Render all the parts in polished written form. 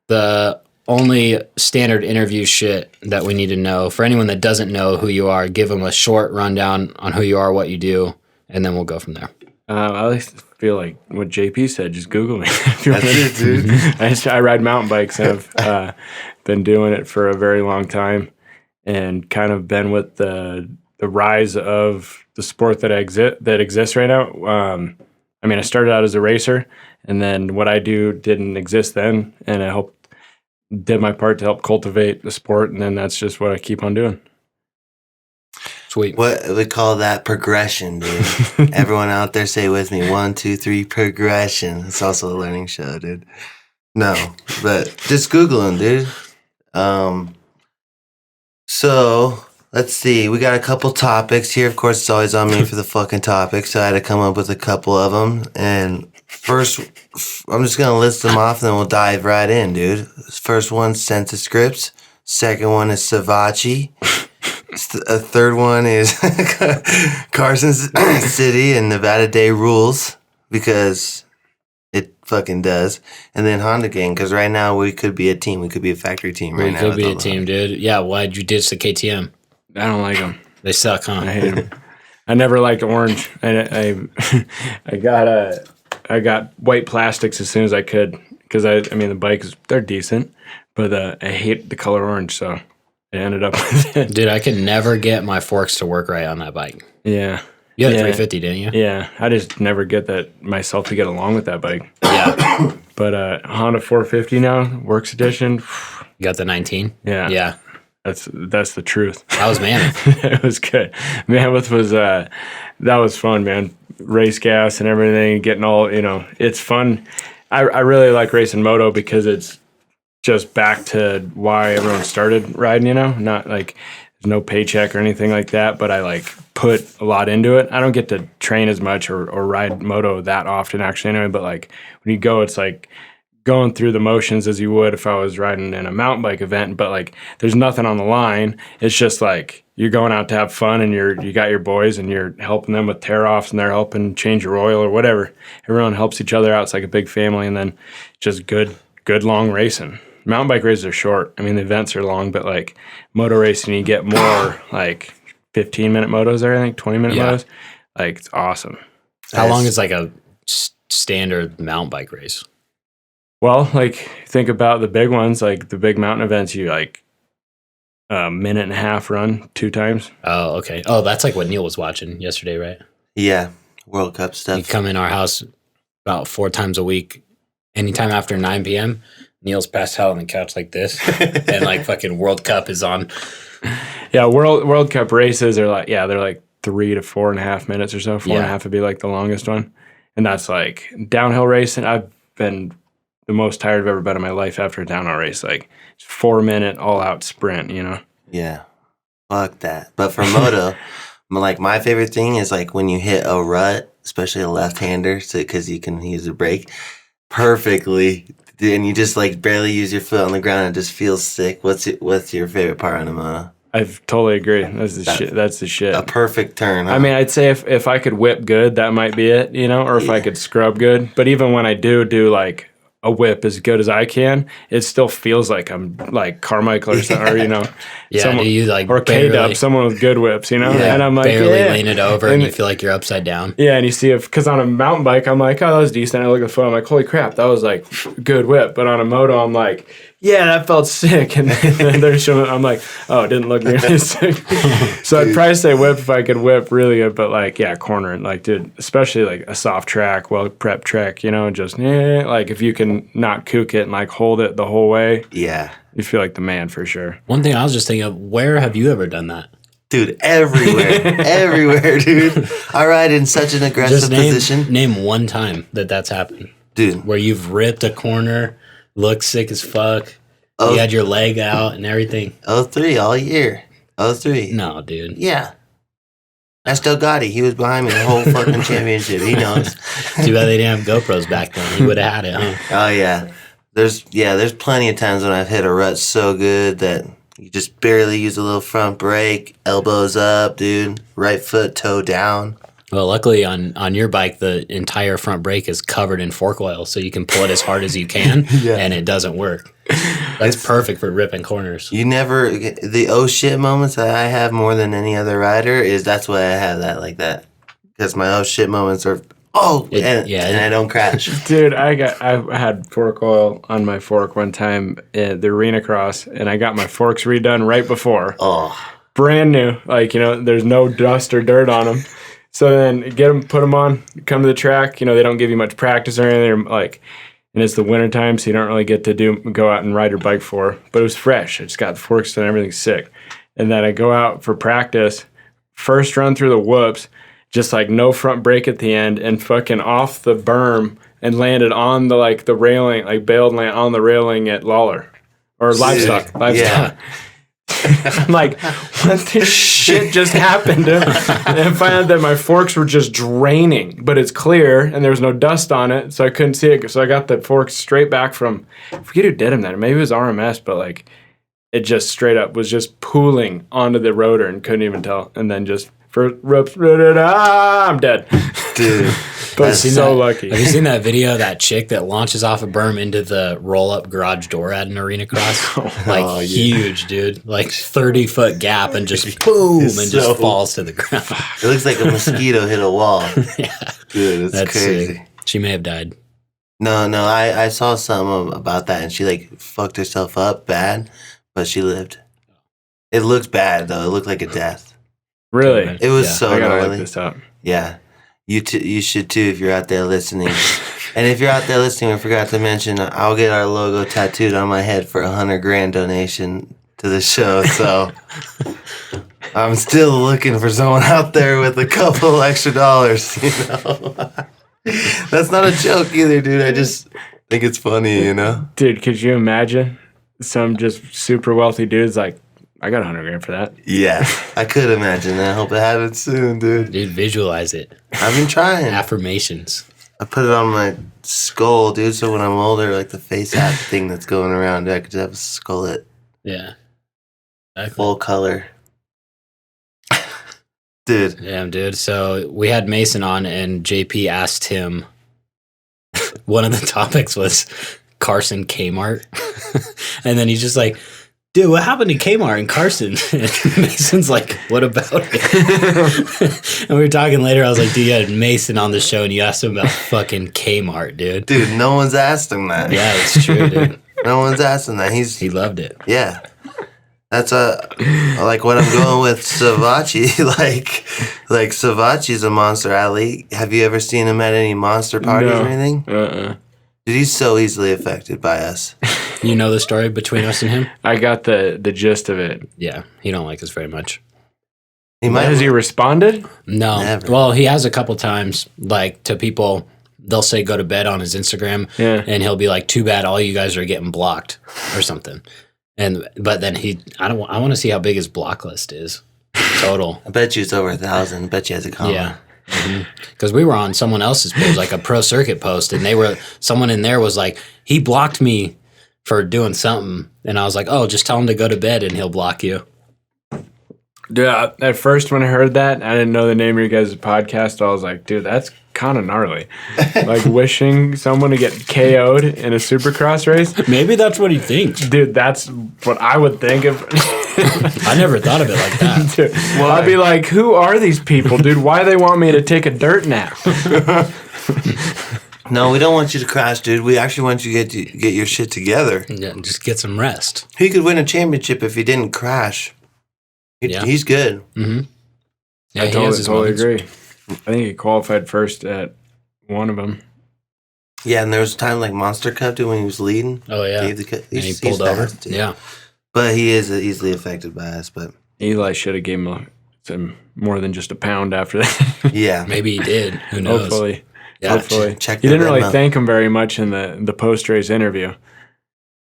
The only standard interview shit that we need to know, for anyone that doesn't know who you are, give them a short rundown on who you are, what you do, and then we'll go from there. I feel like what JP said, just Google me. That's it, dude. I ride mountain bikes and have been doing it for a very long time and kind of been with the rise of the sport that exists right now. I mean, I started out as a racer, and then what I do didn't exist then, and I did my part to help cultivate the sport, and then that's just what I keep on doing. Sweet. What we call that progression, dude. Everyone out there say with me, 1, 2, 3, progression. It's also a learning show, dude. No, but just Google them, dude. So let's see. We got a couple topics here. Of course, it's always on me for the fucking topics, so I had to come up with a couple of them. And first, I'm just going to list them off, and then we'll dive right in, dude. First one, Census Scripts. Second one is Savachi. A third one is Carson City and Nevada Day Rules, because it fucking does. And then Honda Gang, because right now we could be a team. We could be a factory team right now. We could be a team, dude. Yeah, why'd you ditch the KTM? I don't like them. They suck, huh? I hate them. I never liked orange. I got white plastics as soon as I could, because I mean the bikes, they're decent, but I hate the color orange, so I ended up with it. Dude, I could never get my forks to work right on that bike. Yeah. You had a 350, didn't you? Yeah. I just never get that myself to get along with that bike. Yeah. But Honda 450 now, Works Edition. You got the 19? Yeah. Yeah. That's the truth. That was Mammoth. It was good. Mammoth was that was fun, man. Race gas and everything, getting all, it's fun. I really like racing moto because it's just back to why everyone started riding, not like there's no paycheck or anything like that, but I like put a lot into it. I don't get to train as much or ride moto that often actually anyway, but like when you go, it's like going through the motions as you would if I was riding in a mountain bike event, but like there's nothing on the line. It's just like you're going out to have fun, and you got your boys, and you're helping them with tear-offs, and they're helping change your oil or whatever. Everyone helps each other out. It's like a big family, and then just good long racing. Mountain bike races are short. I mean, the events are long, but like moto racing, you get more like 15-minute motos there, I think, 20-minute motos. Like, it's awesome. How long is like a standard mountain bike race? Well, like, think about the big ones, like the big mountain events, you like a minute and a half run 2 times. Oh, okay. Oh, that's like what Neil was watching yesterday, right? Yeah, World Cup stuff. You come in our house about 4 times a week. Anytime after 9 p.m., Neil's passed out on the couch like this, and like fucking World Cup is on. Yeah, World Cup races are like, they're like 3 to 4.5 minutes or so. 4.5 would be like the longest one. And that's like downhill racing. I've been the most tired I've ever been in my life after a downhill race. Like 4-minute all-out sprint, Yeah, fuck that. But for moto, like my favorite thing is like when you hit a rut, especially a left-hander, because you can use a brake perfectly, and you just like barely use your foot on the ground. It just feels sick. What's your favorite part on a moto? I totally agree. That's the shit. A perfect turn. Huh? I mean, I'd say if I could whip good, that might be it, or if I could scrub good. But even when I do like a whip as good as I can, it still feels like I'm like Carmichael or something, or someone, do you like or K-Dub, someone with good whips, and I'm like barely lean it over, and you feel like you're upside down. Yeah, and you see because on a mountain bike, I'm like, oh, that was decent. I look at the phone, I'm like, holy crap, that was like good whip. But on a moto, I'm like, yeah, that felt sick. And then they're showing, I'm like, oh, it didn't look nearly sick. So I'd probably say whip if I could whip really good, but like, cornering, like, dude, especially like a soft track, well prepped track, just like if you can not kook it and like hold it the whole way, you feel like the man for sure. One thing I was just thinking of, where have you ever done that? Dude, everywhere, dude. I ride in such an aggressive position. Name one time that's happened. Dude. Where you've ripped a corner, looked sick as fuck, you had your leg out and everything. 03, all year. 03. No, dude. Yeah. That's Delgatti. He was behind me the whole fucking championship. He knows. Too bad they didn't have GoPros back then. He would have had it, huh? Oh, yeah. There's plenty of times when I've hit a rut so good that you just barely use a little front brake, elbows up, dude, right foot, toe down. Well, luckily on your bike, the entire front brake is covered in fork oil, so you can pull it as hard as you can, and it doesn't work. That's perfect for ripping corners. You never the oh shit moments that I have more than any other rider that's why I have that like that. Because my oh shit moments are and I don't crash. Dude, I had fork oil on my fork one time at the arena cross, and I got my forks redone right before. Oh, brand new, like, there's no dust or dirt on them. So then put them on, come to the track. They don't give you much practice or anything. Like, and it's the wintertime, so you don't really get to go out and ride your bike for. But it was fresh. I just got the forks and everything's sick. And then I go out for practice, first run through the whoops, just like no front brake at the end, and fucking off the berm and landed on the railing, like bailed and landed on the railing at Lawler or Livestock. Yeah. I'm like, what this shit just happened? And I found out that my forks were just draining, but it's clear and there was no dust on it, so I couldn't see it. So I got the forks straight back from, I forget who did them that. Maybe it was RMS, but like it just straight up was just pooling onto the rotor and couldn't even tell. And then just I'm dead. Dude. But so lucky. Have you seen that video of that chick that launches off a berm into the roll-up garage door at an arena cross? Huge, dude. Like 30-foot gap and just boom, and just falls to the ground. It looks like a mosquito hit a wall. Yeah. Dude, that's crazy. Sick. She may have died. No, I saw something about that, and she like fucked herself up bad, but she lived. It looked bad, though. It looked like a death. Really? It was so I gotta gnarly. look this up. Yeah. You should too if you're out there listening. And if you're out there listening, we forgot to mention, I'll get our logo tattooed on my head for $100,000 donation to the show. So I'm still looking for someone out there with a couple extra dollars. That's not a joke either, dude. I just think it's funny, Dude, could you imagine some just super wealthy dudes like, I got $100,000 for that. Yeah, I could imagine that. I hope it happens soon, dude. Dude, visualize it. I've been trying. Affirmations. I put it on my skull, dude, so when I'm older, like the face app thing that's going around, I could have a skullet. Yeah. Exactly. Full color. Dude. Damn, dude. So we had Mason on, and JP asked him, one of the topics was Carson Kmart. And then he's just like, dude, what happened to Kmart and Carson? And Mason's like, what about it? And we were talking later. I was like, dude, you had Mason on the show and you asked him about fucking Kmart, dude. Dude, no one's asked him that. Yeah, it's true, dude. No one's asked him that. He loved it. Yeah. That's like what I'm going with Savachi. like Savachi's a monster athlete. Have you ever seen him at any monster parties or anything? Dude, he's so easily affected by us. You know the story between us and him? I got the gist of it. Yeah, he don't like us very much. Has he responded? No. Never. Well, he has a couple times, like to people, they'll say go to bed on his Instagram, and he'll be like, too bad all you guys are getting blocked or something. But then I want to see how big his block list is total. I bet you it's over 1,000. I bet you has a comment. Yeah. Because we were on someone else's page, like a pro circuit post, and someone in there was like, he blocked me for doing something, and I was like, oh, just tell him to go to bed and he'll block you. Yeah, at first when I heard that, I didn't know the name of your guys' podcast. I was like, dude, that's kind of gnarly. Like wishing someone to get KO'd in a supercross race. Maybe that's what he thinks. Dude, that's what I would think of. I never thought of it like that. Dude, well, I'd be like, who are these people, dude? Why do they want me to take a dirt nap? No, we don't want you to crash, dude. We actually want you to get your shit together. Yeah, just get some rest. He could win a championship if he didn't crash. He's good. Mm-hmm. Yeah, I totally agree. I think he qualified first at one of them. Yeah, and there was a time like Monstercat, dude, when he was leading. Oh, yeah. And he pulled over. Dude. Yeah. But he is easily affected by us. But Eli should have gave him some more than just a pound after that. Yeah. Maybe he did. Who knows? Hopefully. Yeah, hopefully. Check he didn't really thank him very much in the post-race interview.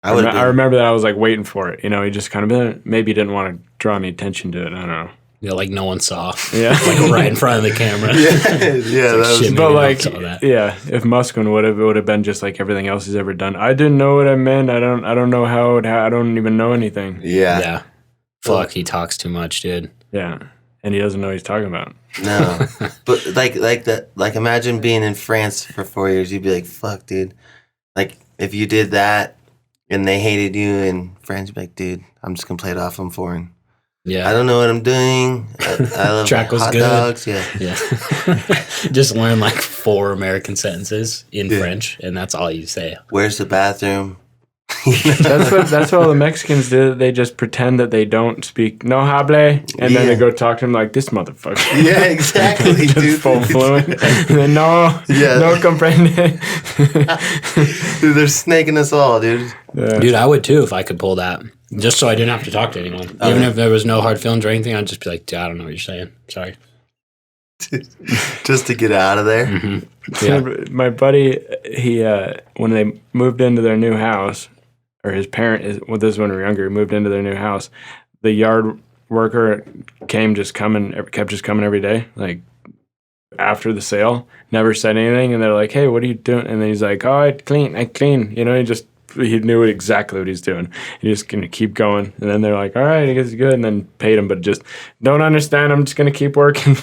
I remember that I was like waiting for it. He just kind of maybe didn't want to draw any attention to it. I don't know. Yeah, like no one saw. Yeah, like right in front of the camera. If Musquin would have been just like everything else he's ever done. I didn't know what I meant. I don't know how. I don't even know anything. Yeah. Fuck, he talks too much, dude. Yeah, and he doesn't know what he's talking about. No, but like imagine being in France for 4 years. You'd be like, fuck, dude. Like if you did that. and they hated you in French, like, dude, I'm just gonna play it off. I'm foreign. Yeah. I don't know what I'm doing. I love Track was hot good. dogs. Yeah. Yeah. Just learn like 4 American sentences in French, and that's all you say. Where's the bathroom? That's what all the Mexicans do. They just pretend that they don't speak no hable, and then they go talk to him like this motherfucker. Yeah, exactly, just dude. full fluent. And then, no comprende. Dude, they're snaking us all, dude. Yeah. Dude, I would too if I could pull that. Just so I didn't have to talk to anyone. Even if there was no hard feelings or anything, I'd just be like, dude, I don't know what you're saying. Sorry. Just to get out of there. Mm-hmm. Yeah. My buddy, he when they moved into their new house, or his parent, well, this is when we were younger, he moved into their new house. The yard worker kept just coming every day, like after the sale, never said anything. And they're like, hey, what are you doing? And then he's like, oh, I clean. You know, he knew exactly what he's doing. He's just going to keep going. And then they're like, all right, I guess it's good. And then paid him, but just don't understand. I'm just going to keep working.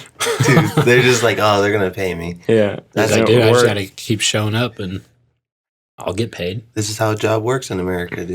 Dude, they're just like, oh, they're going to pay me. Yeah. That's like, how dude, it I just works. got to keep showing up and I'll get paid. This is how a job works in America, dude.